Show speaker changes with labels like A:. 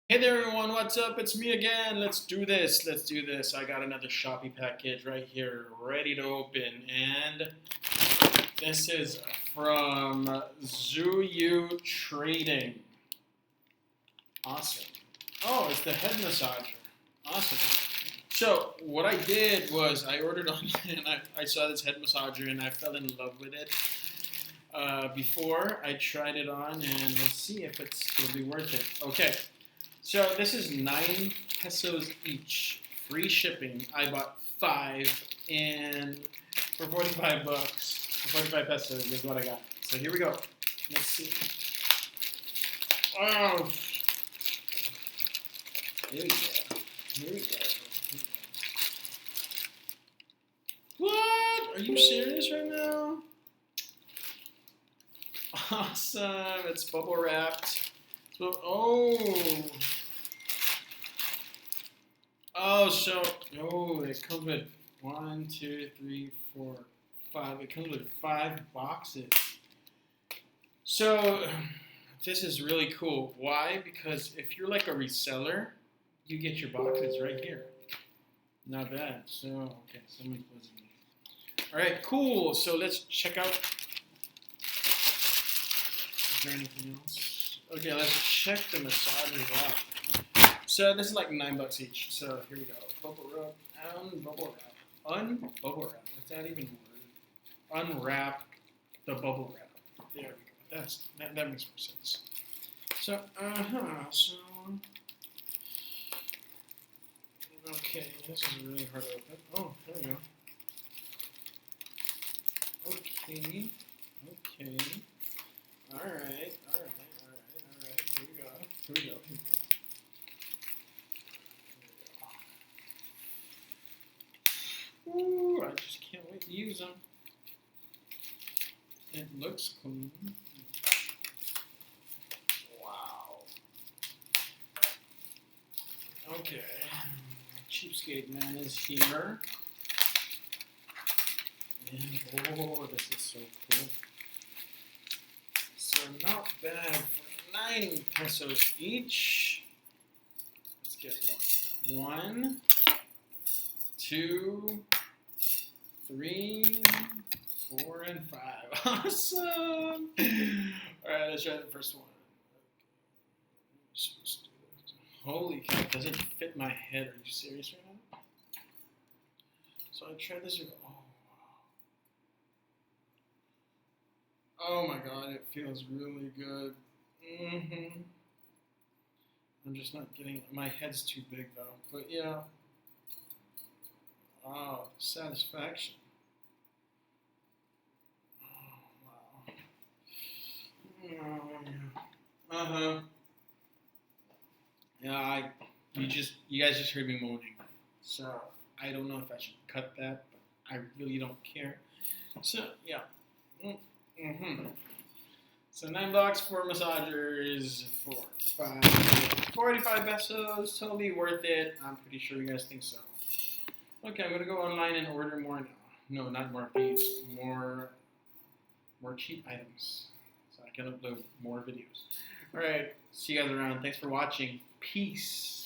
A: Hey there everyone, what's up? It's me again. Let's do this. Let's do this. I got another Shopee package right here ready to open. And this is from Zuyu Trading. Awesome. Oh, it's the head massager. Awesome. So what I did was I ordered online and I saw this head massager and I fell in love with it. Before I tried it on and let's see if it'll be worth it. Okay. So this is 9 pesos each, free shipping. I bought 5 and for 45 bucks, for 45 pesos is what I got. So here we go. Let's see. Oh, here we go. Here we go. What? Are you serious right now? Awesome. It's bubble wrapped. Oh. It comes with 1, 2, 3, 4, 5. It comes with 5 boxes. So this is really cool. Why? Because if you're like a reseller, you get your boxes right here. Not bad. So, okay, somebody closing me. All right, cool. So let's check out. Is there anything else? Okay, let's check the massagers out. So this is like $9 each. So here we go. Bubble wrap, unbubble wrap, unbubble wrap. What's that even word? Unwrap the bubble wrap. There we go. That makes more sense. So So okay, this is really hard to open. Oh, there we go. Okay. All right. Here we go. Ooh, I just can't wait to use them. It looks clean. Wow. Okay. Cheapskate man is here. And oh, this is so cool. So not bad for 9 pesos each. Let's get one. 1, 2, 3, 4, and 5. Awesome! Alright, let's try the first one. Holy cow, it doesn't fit my head. Are you serious right now? So I tried this. Oh my god, it feels really good. I'm just not getting it. My head's too big though. But yeah. Oh, satisfaction. Uh-huh. Yeah, you guys just heard me moaning. So I don't know if I should cut that, but I really don't care. So yeah. So $9 for massagers for 45 pesos, totally worth it. I'm pretty sure you guys think so. Okay, I'm gonna go online and order more now. No, not more of these. More cheap items, so I can upload more videos. All right, see you guys around. Thanks for watching. Peace.